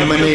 MNA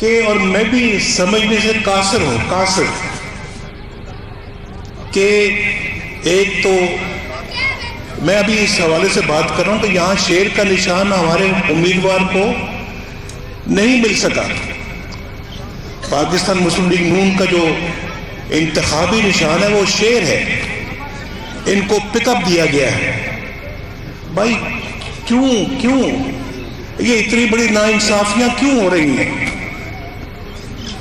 کہ اور میں بھی سمجھنے سے قاصر ہوں، قاصر، کہ ایک تو میں ابھی اس حوالے سے بات کر رہا ہوں کہ یہاں شیر کا نشان ہمارے امیدوار کو نہیں مل سکا۔ پاکستان مسلم لیگ نون کا جو انتخابی نشان ہے وہ شیر ہے، ان کو پک اپ دیا گیا ہے۔ بھائی کیوں یہ اتنی بڑی ناانصافیاں کیوں ہو رہی ہیں،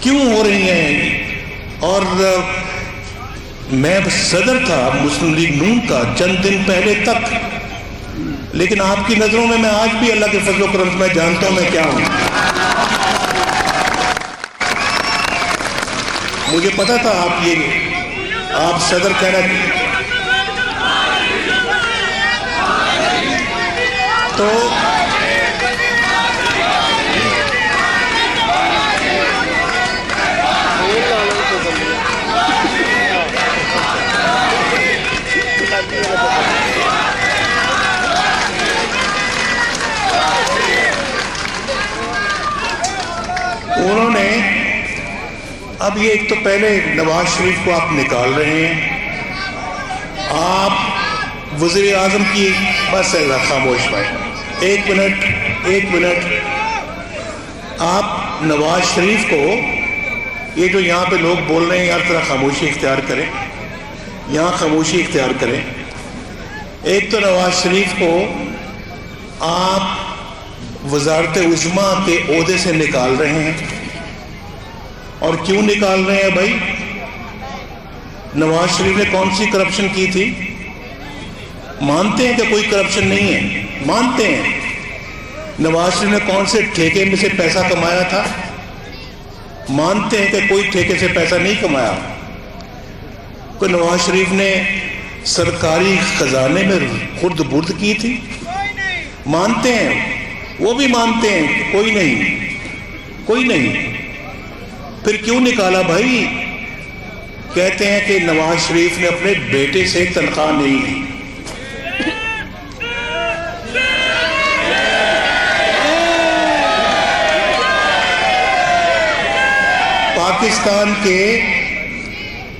کیوں ہو رہی ہیں؟ اور میں صدر تھا مسلم لیگ نون کا چند دن پہلے تک، لیکن آپ کی نظروں میں آج بھی اللہ کے فضل و کرم سے میں جانتا ہوں میں کیا ہوں۔ مجھے پتا تھا آپ صدر کہنا تو انہوں نے اب یہ ایک تو پہلے نواز شریف کو آپ نکال رہے ہیں، آپ وزیر اعظم کی بس ہے خاموش بھائی، ایک منٹ آپ نواز شریف کو یہ جو یہاں پہ لوگ بول رہے ہیں یار ذرا خاموشی اختیار کریں، یہاں خاموشی اختیار کریں۔ ایک تو نواز شریف کو آپ وزارت عظمیٰ کے عہدے سے نکال رہے ہیں، اور کیوں نکال رہے ہیں بھائی؟ نواز شریف نے کون سی کرپشن کی تھی؟ مانتے ہیں کہ کوئی کرپشن نہیں ہے، مانتے ہیں۔ نواز شریف نے کون سے ٹھیکے میں سے پیسہ کمایا تھا؟ مانتے ہیں کہ کوئی ٹھیکے سے پیسہ نہیں کمایا۔ کوئی نواز شریف نے سرکاری خزانے میں خرد برد کی تھی؟ مانتے ہیں، وہ بھی مانتے ہیں کہ کوئی نہیں۔ پھر کیوں نکالا بھائی؟ کہتے ہیں کہ نواز شریف نے اپنے بیٹے سے تنخواہ نہیں لی۔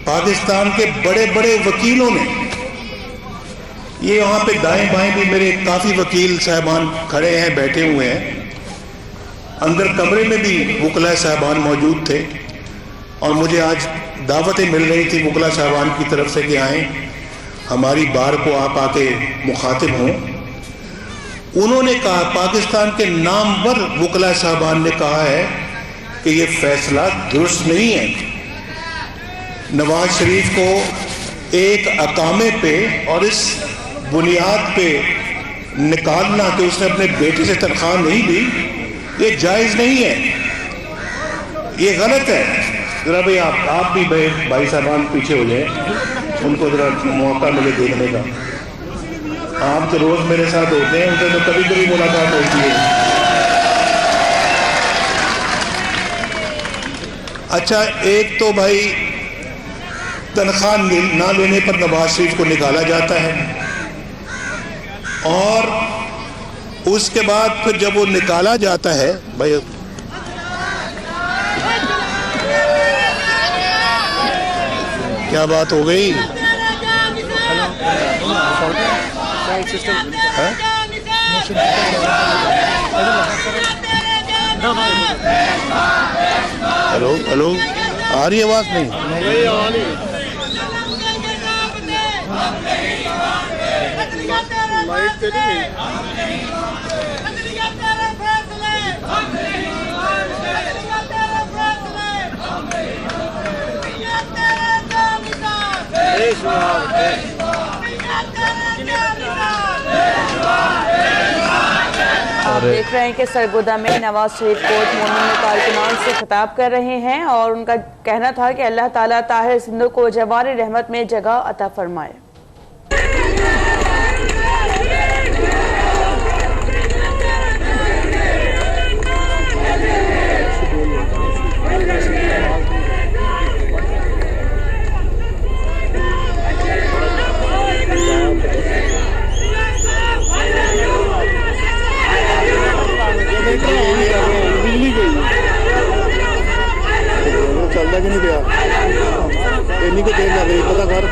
پاکستان کے بڑے بڑے وکیلوں نے، یہ وہاں پہ دائیں بائیں بھی میرے کافی وکیل صاحبان کھڑے ہیں، بیٹھے ہوئے ہیں، اندر کمرے میں بھی وکلاء صاحبان موجود تھے، اور مجھے آج دعوتیں مل رہی تھی وکلاء صاحبان کی طرف سے کہ آئیں ہماری بار کو آپ آ کے مخاطب ہوں۔ انہوں نے کہا، پاکستان کے نامور وکلاء صاحبان نے کہا ہے کہ یہ فیصلہ درست نہیں ہے۔ نواز شریف کو ایک اقامے پہ اور اس بنیاد پہ نکالنا کہ اس نے اپنے بیٹے سے تنخواہ نہیں لی، یہ جائز نہیں ہے، یہ غلط ہے۔ ذرا بھائی آپ بھی بھائی صاحبان پیچھے ہو جائیں، ان کو ذرا موقع ملے دیکھنے کا۔ آپ تو روز میرے ساتھ ہوتے ہیں، ان سے تو کبھی کبھی ملاقات ہوتی ہے۔ اچھا، ایک تو بھائی تنخواہ نہ لینے پر نواز شریف کو نکالا جاتا ہے، اور اس کے بعد پھر جب وہ نکالا جاتا ہے بھائی، کیا بات ہو گئی؟ ہلو آ رہی آواز نہیں؟ آپ دیکھ رہے ہیں کہ سرگودا میں نواز شریف کوٹ مومن کارکنان سے خطاب کر رہے ہیں، اور ان کا کہنا تھا کہ اللہ تعالیٰ طاہر سندھو کو جوار رحمت میں جگہ عطا فرمائے۔ بندہ کہ نہیں پیا اینی کو دیر لگ رہی پتا کر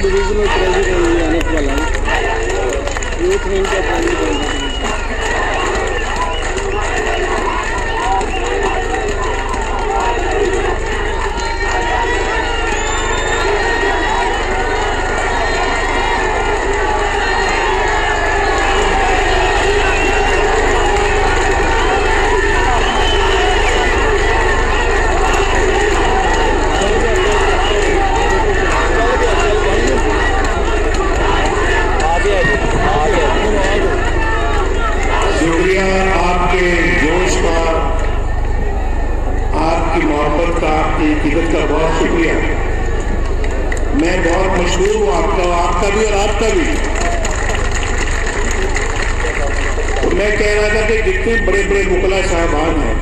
ڈویژن آنے والا یہ ٹرین کا عزت کا بہت شکریہ. میں بہت مشہور ہوں آپ کا بھی اور آپ کا بھی. تو میں کہہ رہا تھا کہ جتنے بڑے بڑے وکلا صاحبان ہیں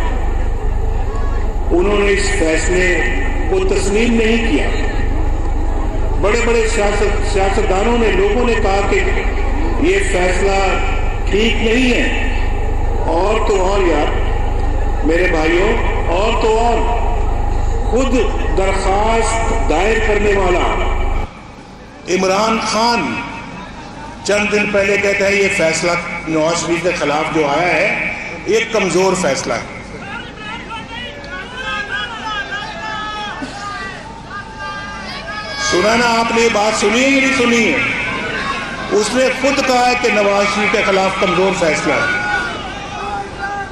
انہوں نے اس فیصلے کو تسلیم نہیں کیا. بڑے بڑے سیاستدانوں نے لوگوں نے کہا کہ یہ فیصلہ ٹھیک نہیں ہے. اور تو اور یار میرے بھائیوں اور تو اور خود درخواست دائر کرنے والا عمران خان چند دن پہلے کہتا ہے یہ فیصلہ نواز شریف کے خلاف جو آیا ہے یہ کمزور فیصلہ ہے. سنا نا آپ نے یہ بات سنی ہے یا نہیں سنی ہے؟ اس نے خود کہا ہے کہ نواز شریف کے خلاف کمزور فیصلہ ہے.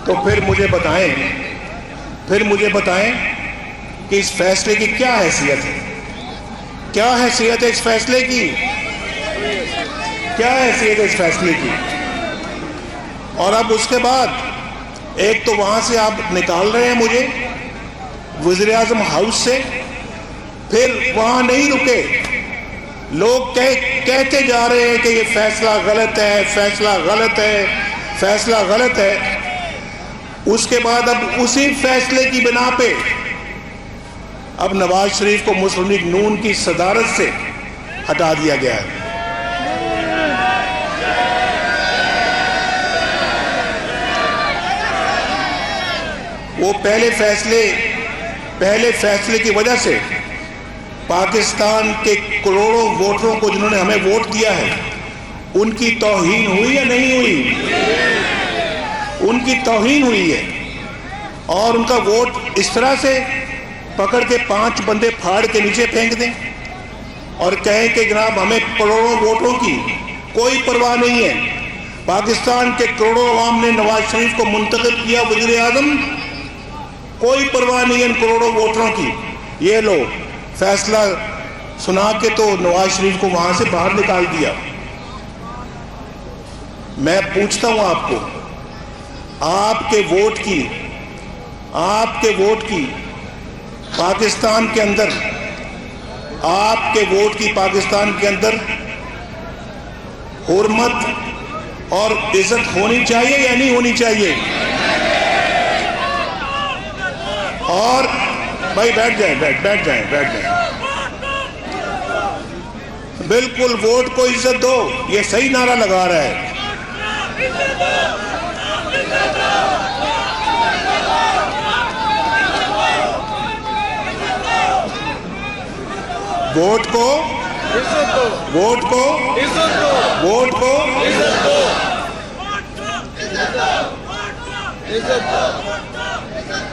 تو پھر مجھے بتائیں کہ اس فیصلے کی کیا حیثیت ہے؟ کیا حیثیت ہے اس فیصلے کی؟ کیا حیثیت ہے اس فیصلے کی؟ اور اب اس کے بعد ایک تو وہاں سے آپ نکال رہے ہیں مجھے وزیر اعظم ہاؤس سے. پھر وہاں نہیں رکے, لوگ کہتے جا رہے ہیں کہ یہ فیصلہ غلط ہے, فیصلہ غلط ہے, فیصلہ غلط ہے. اس کے بعد اب اسی فیصلے کی بنا پہ اب نواز شریف کو مسلم لیگ نون کی صدارت سے ہٹا دیا گیا ہے. وہ پہلے فیصلے کی وجہ سے پاکستان کے کروڑوں ووٹروں کو جنہوں نے ہمیں ووٹ دیا ہے ان کی توہین ہوئی یا نہیں ہوئی؟ ان کی توہین ہوئی ہے. اور ان کا ووٹ اس طرح سے پکڑ کے 5 بندے پھاڑ کے نیچے پھینک دیں اور کہیں کہ جناب ہمیں کروڑوں ووٹوں کی کوئی پرواہ نہیں ہے. پاکستان کے کروڑوں عوام نے نواز شریف کو منتخب کیا وزیر اعظم, کوئی پرواہ نہیں ہے ان کروڑوں ووٹروں کی. یہ لوگ فیصلہ سنا کے تو نواز شریف کو وہاں سے باہر نکال دیا. میں پوچھتا ہوں آپ کو, آپ کے ووٹ کی پاکستان کے اندر, آپ کے ووٹ کی پاکستان کے اندر حرمت اور عزت ہونی چاہیے یا نہیں ہونی چاہیے؟ اور بھائی بیٹھ جائیں. بالکل ووٹ کو عزت دو, یہ صحیح نعرہ لگا رہا ہے. ووٹ کو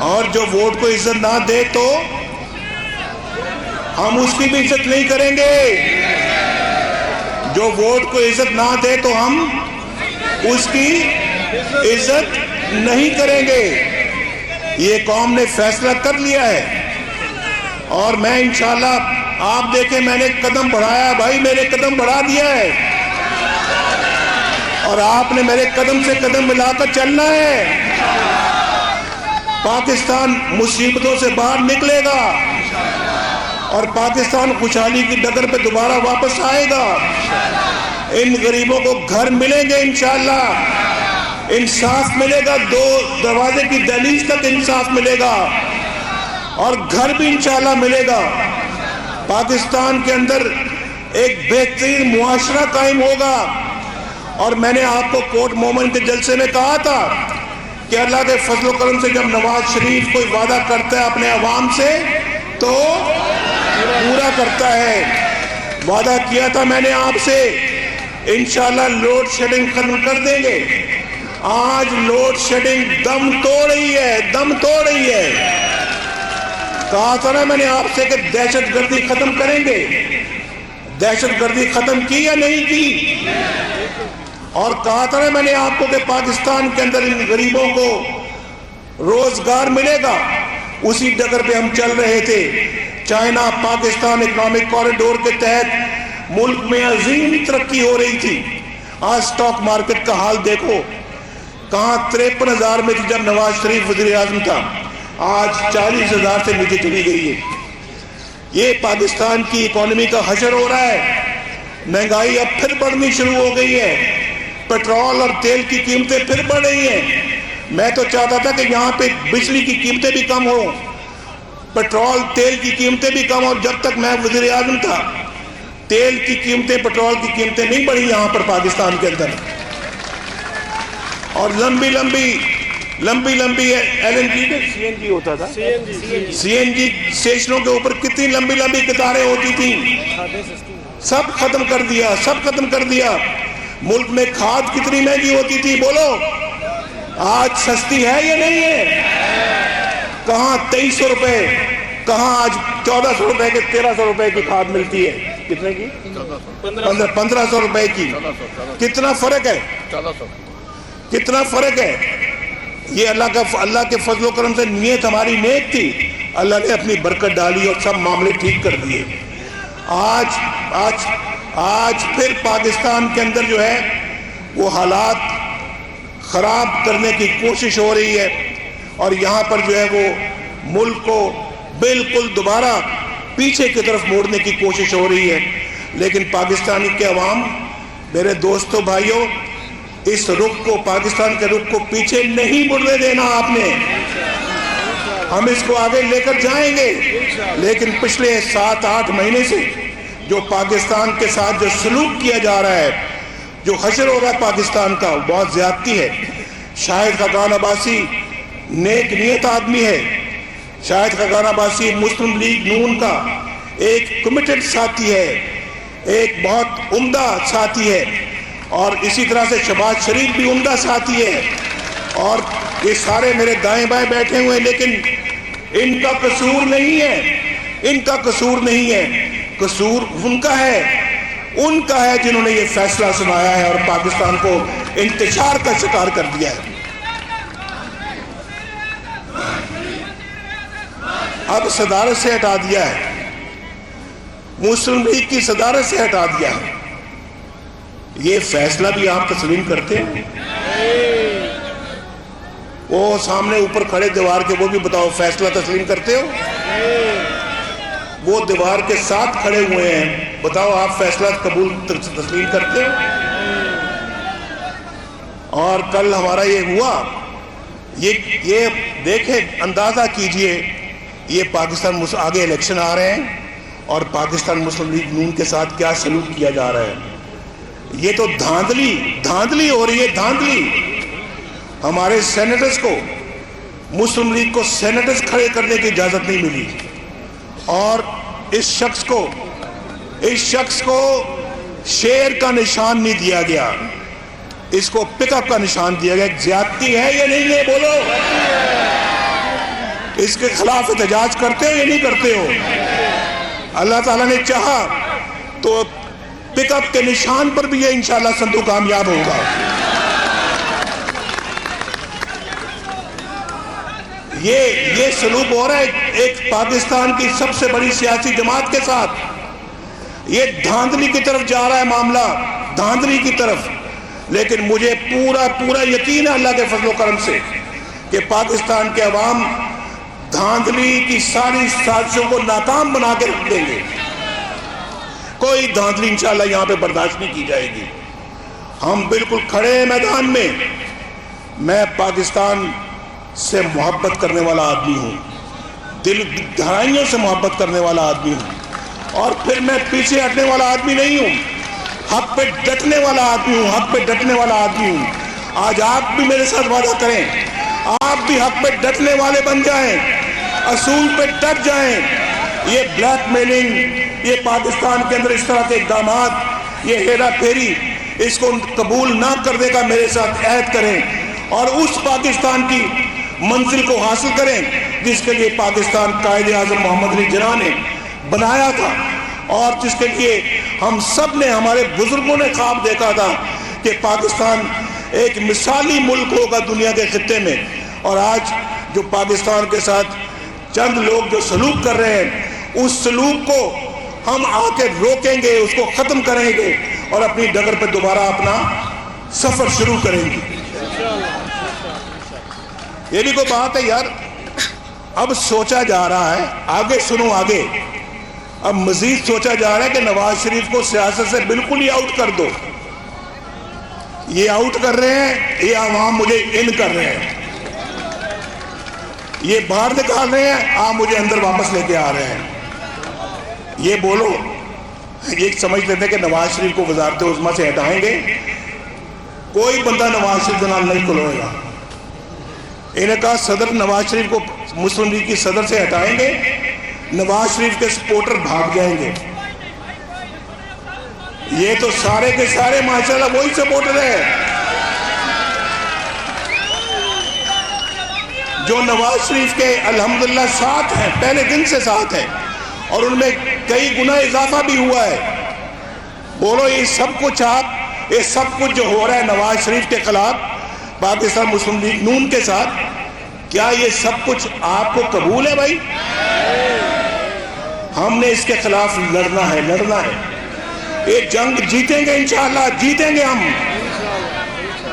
اور جو ووٹ کو عزت نہ دے تو ہم اس کی بھی عزت نہیں کریں گے. جو ووٹ کو عزت نہ دے تو ہم اس کی عزت نہیں کریں گے. یہ قوم نے فیصلہ کر لیا ہے اور میں انشاءاللہ, آپ دیکھیں میں نے قدم بڑھایا بھائی, میں نے قدم بڑھا دیا ہے اور آپ نے میرے قدم سے قدم ملا کر چلنا ہے. پاکستان مصیبتوں سے باہر نکلے گا اور پاکستان خوشحالی کی ڈگر پہ دوبارہ واپس آئے گا. ان غریبوں کو گھر ملیں گے انشاءاللہ, انصاف ملے گا, 2 دروازے کی دہلیز تک انصاف ملے گا اور گھر بھی انشاءاللہ ملے گا. پاکستان کے اندر ایک بہترین معاشرہ قائم ہوگا. اور میں نے آپ کو کوٹ مومن کے جلسے میں کہا تھا کہ اللہ کے فضل و کرم سے جب نواز شریف کوئی وعدہ کرتا ہے اپنے عوام سے تو پورا کرتا ہے. وعدہ کیا تھا میں نے آپ سے انشاءاللہ لوڈ شیڈنگ ختم کر دیں گے. آج لوڈ شیڈنگ دم توڑ رہی ہے، دم توڑ رہی ہے. کہا تھا نا میں نے آپ سے کہ دہشت گردی ختم کریں گے. دہشت گردی ختم کی یا نہیں کی؟ اور کہا تھا نا میں نے آپ کو کہ پاکستان کے اندر ان غریبوں کو روزگار ملے گا. اسی ڈگر پہ ہم چل رہے تھے. چائنا پاکستان اکنامک کوریڈور کے تحت ملک میں عظیم ترقی ہو رہی تھی. آج سٹاک مارکیٹ کا حال دیکھو، کہاں 53,000 میں تھی جب نواز شریف وزیر اعظم تھا، آج 40,000 سے نیچے چلی گئی ہے. یہ پاکستان کی اکانومی کا حشر ہو رہا ہے. مہنگائی اب پھر بڑھنی شروع ہو گئی ہے. پیٹرول اور تیل کی قیمتیں پھر بڑھ رہی ہیں. میں تو چاہتا تھا کہ یہاں پہ بجلی کی قیمتیں بھی کم ہوں، پیٹرول تیل کی قیمتیں بھی کم ہوں. جب تک میں وزیر اعظم تھا تیل کی قیمتیں، پیٹرول کی قیمتیں نہیں بڑھی یہاں پر پاکستان کے اندر. اور لمبی ایل این جی سی این جی ہوتا تھا، سی این جی اسٹیشنوں کے اوپر کتنی لمبی قطاریں ہوتی تھیں. سب ختم کر دیا، سب ختم کر دیا. ملک میں کھاد کتنی مہنگی ہوتی تھی بولو، آج سستی ہے یا نہیں ہے؟ کہاں 2300 روپے، کہاں آج 1400 روپے کے 1300 روپے کی کھاد ملتی ہے. کتنے کی؟ 1500 روپے کی. کتنا فرق ہے، کتنا فرق ہے. یہ اللہ کے فضل و کرم سے نیت ہماری نیک تھی، اللہ نے اپنی برکت ڈالی اور سب معاملے ٹھیک کر دیے. آج پھر پاکستان کے اندر جو ہے وہ حالات خراب کرنے کی کوشش ہو رہی ہے، اور یہاں پر جو ہے وہ ملک کو بالکل دوبارہ پیچھے کی طرف موڑنے کی کوشش ہو رہی ہے. لیکن پاکستانی کے عوام، میرے دوستوں بھائیوں، اس رخ کو، پاکستان کے رخ کو پیچھے نہیں مڑنے دینا آپ نے. ہم اس کو آگے لے کر جائیں گے. لیکن پچھلے 7-8 مہینے سے جو پاکستان کے ساتھ جو سلوک کیا جا رہا ہے، جو حشر ہو رہا ہے پاکستان کا، بہت زیادتی ہے. شاہد خاقان عباسی نیک نیت آدمی ہے. شاہد خاقان عباسی مسلم لیگ نون کا ایک کمیٹڈ ساتھی ہے، ایک بہت عمدہ ساتھی ہے. اور اسی طرح سے شہباز شریف بھی عمدہ ساتھی ہے. اور یہ سارے میرے دائیں بائیں بیٹھے ہوئے ہیں، لیکن ان کا قصور نہیں ہے، ان کا قصور نہیں ہے. قصور ان کا ہے جنہوں نے یہ فیصلہ سنایا ہے اور پاکستان کو انتشار کا شکار کر دیا ہے. اب صدارت سے ہٹا دیا ہے، مسلم لیگ کی صدارت سے ہٹا دیا ہے. یہ فیصلہ بھی آپ تسلیم کرتے ہیں؟ وہ سامنے اوپر کھڑے دیوار کے، وہ بھی بتاؤ فیصلہ تسلیم کرتے ہو؟ وہ دیوار کے ساتھ کھڑے ہوئے ہیں، بتاؤ آپ فیصلہ قبول تسلیم کرتے ہو؟ اور کل ہمارا یہ ہوا، یہ دیکھیں، اندازہ کیجئے، یہ پاکستان آگے الیکشن آ رہے ہیں اور پاکستان مسلم لیگ نون کے ساتھ کیا سلوک کیا جا رہا ہے. یہ تو دھاندلی ہو رہی ہے، دھاندلی. ہمارے سینیٹرز کو، مسلم لیگ کو سینیٹرز کھڑے کرنے کی اجازت نہیں ملی، اور اس شخص کو شیر کا نشان نہیں دیا گیا، اس کو پک اپ کا نشان دیا گیا. زیادتی ہے یا نہیں ہے بولو؟ اس کے خلاف احتجاج کرتے ہو یا نہیں کرتے ہو؟ اللہ تعالیٰ نے چاہا تو پک اپ کے نشان پر بھی یہ انشاءاللہ سندھو کامیاب ہوگا. یہ سلوک ہو رہا ہے ایک پاکستان کی سب سے بڑی سیاسی جماعت کے ساتھ. یہ دھاندلی کی طرف جا رہا ہے معاملہ، دھاندلی کی طرف. لیکن مجھے پورا یقین ہے اللہ کے فضل و کرم سے کہ پاکستان کے عوام دھاندلی کی ساری سازشوں کو ناکام بنا کے رکھ دیں گے. کوئی دھاندلی انشاءاللہ یہاں پہ برداشت نہیں کی جائے گی. ہم بالکل کھڑے ہیں میدان میں. میں پاکستان سے محبت کرنے والا آدمی ہوں، دل گہرائیوں سے محبت کرنے والا آدمی ہوں، اور پھر میں پیچھے ہٹنے والا آدمی نہیں ہوں. حق پہ ڈٹنے والا آدمی ہوں، حق پہ ڈٹنے والا آدمی ہوں. آج آپ بھی میرے ساتھ وعدہ کریں، آپ بھی حق پہ ڈٹنے والے بن جائیں, اصول پہ ڈٹ جائیں. یہ بلیک میلنگ, یہ پاکستان کے اندر اس طرح کے اقدامات, یہ ہیرا پھیری, اس کو قبول نہ کرنے کا میرے ساتھ عہد کریں اور اس پاکستان کی منزل کو حاصل کریں جس کے لیے پاکستان قائد اعظم محمد علی جناح نے بنایا تھا اور جس کے لیے ہم سب نے, ہمارے بزرگوں نے خواب دیکھا تھا کہ پاکستان ایک مثالی ملک ہوگا دنیا کے خطے میں. اور آج جو پاکستان کے ساتھ چند لوگ جو سلوک کر رہے ہیں, اس سلوک کو ہم آ کے روکیں گے, اس کو ختم کریں گے اور اپنی ڈگر پہ دوبارہ اپنا سفر شروع کریں گے. یہ بھی کوئی بات ہے یار, اب سوچا جا رہا ہے, آگے سنو آگے, اب مزید سوچا جا رہا ہے کہ نواز شریف کو سیاست سے بالکل ہی آؤٹ کر دو. یہ آؤٹ کر رہے ہیں, یہ عوام مجھے ان کر رہے ہیں, یہ باہر نکال رہے ہیں, آپ مجھے اندر واپس لے کے آ رہے ہیں. یہ بولو, یہ سمجھ لیتے کہ نواز شریف کو وزارت عظمیٰ سے ہٹائیں گے, کوئی بندہ نواز شریف کے نام نہیں کھلوئے گا. انہیں کہا صدر نواز شریف کو مسلم لیگ کی صدر سے ہٹائیں گے, نواز شریف کے سپورٹر بھاگ جائیں گے. یہ تو سارے کے سارے ماشاءاللہ وہی سپورٹر ہیں جو نواز شریف کے الحمدللہ ساتھ ہیں, پہلے دن سے ساتھ ہیں, اور ان میں کئی گنا اضافہ بھی ہوا ہے. بولو یہ سب کچھ یہ سب کچھ جو ہو رہا ہے نواز شریف کے خلاف پاکستان مسلم لیگ نون کے ساتھ, کیا یہ سب کچھ آپ کو قبول ہے بھائی؟ ہم نے اس کے خلاف لڑنا ہے, لڑنا ہے. یہ جنگ جیتیں گے انشاءاللہ, جیتیں گے, ہم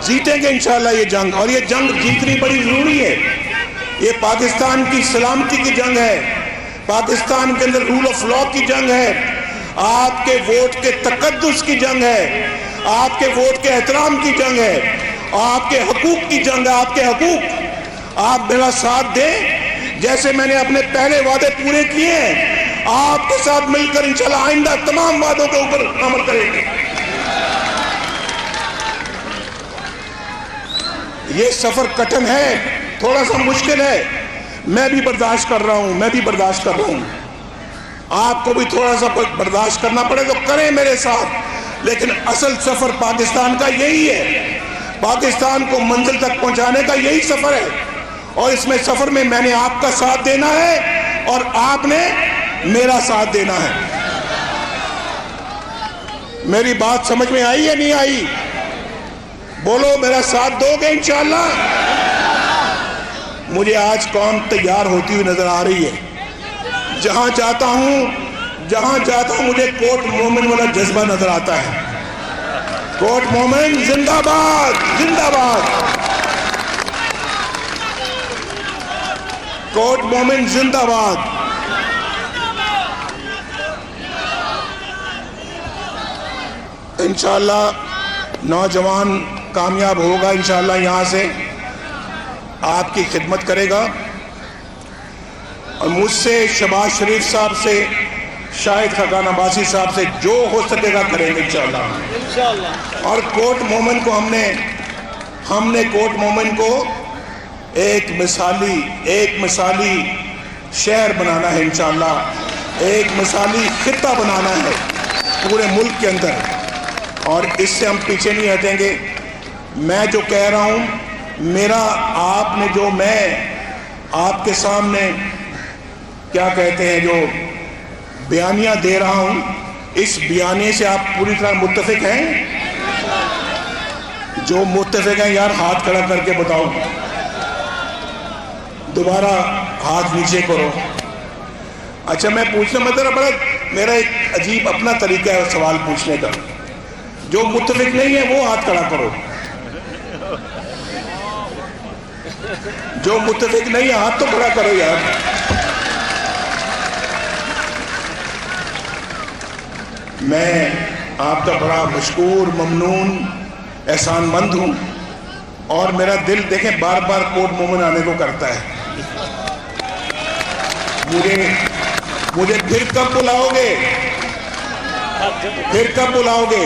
جیتیں گے انشاءاللہ یہ جنگ. اور یہ جنگ جیتنی بڑی ضروری ہے. یہ پاکستان کی سلامتی کی جنگ ہے, پاکستان کے اندر رول آف لا کی جنگ ہے, آپ کے ووٹ کے تقدس کی جنگ ہے, آپ کے ووٹ کے احترام کی جنگ ہے, آپ کے حقوق کی جنگ ہے. آپ کے حقوق, آپ میرا ساتھ دیں جیسے میں نے اپنے پہلے وعدے پورے کیے ہیں, آپ کے ساتھ مل کر انشاءاللہ آئندہ تمام وعدوں کے اوپر عمل کریں گے. یہ سفر کٹھن ہے, تھوڑا سا مشکل ہے, میں بھی برداشت کر رہا ہوں, میں بھی برداشت کر رہا ہوں. آپ کو بھی تھوڑا سا برداشت کرنا پڑے تو کریں میرے ساتھ, لیکن اصل سفر پاکستان کا یہی ہے, پاکستان کو منزل تک پہنچانے کا یہی سفر ہے. اور اس میں سفر میں نے آپ کا ساتھ دینا ہے اور آپ نے میرا ساتھ دینا ہے. میری بات سمجھ میں آئی یا نہیں آئی؟ بولو میرا ساتھ دو گے انشاءاللہ؟ مجھے آج قوم تیار ہوتی ہوئی نظر آ رہی ہے. جہاں جاتا ہوں مجھے کوٹ مومن والا جذبہ نظر آتا ہے. کوٹ مومن زندہ باد, زندہ باد, کوٹ مومن زندہ باد. انشاءاللہ نوجوان کامیاب ہوگا, انشاءاللہ یہاں سے آپ کی خدمت کرے گا, اور مجھ سے شہباز شریف صاحب سے, شاہد خاقان عباسی صاحب سے جو ہو سکے گا کریں گے انشاءاللہ. اور کوٹ مومن کو ہم نے کوٹ مومن کو ایک مثالی شہر بنانا ہے انشاءاللہ, ایک مثالی خطہ بنانا ہے پورے ملک کے اندر, اور اس سے ہم پیچھے نہیں ہٹیں گے. میں جو کہہ رہا ہوں, میرا آپ نے جو میں آپ کے سامنے کیا کہتے ہیں جو بیانیہ دے رہا ہوں, اس بیانیے سے آپ پوری طرح متفق ہیں؟ جو متفق ہیں یار ہاتھ کھڑا کر کے بتاؤ, دوبارہ ہاتھ نیچے کرو. اچھا میں پوچھنا مطلب میرا ایک عجیب اپنا طریقہ ہے سوال پوچھنے کا. جو متفق نہیں ہے وہ ہاتھ کھڑا کرو, جو متفق نہیں ہے ہاتھ تو کھڑا کرو یار. میں آپ کا بڑا مشکور, ممنون, احسان مند ہوں, اور میرا دل دیکھیں بار بار کوٹ مومن آنے کو کرتا ہے. مجھے پھر کب بلاؤ گے, پھر کب بلاؤ گے؟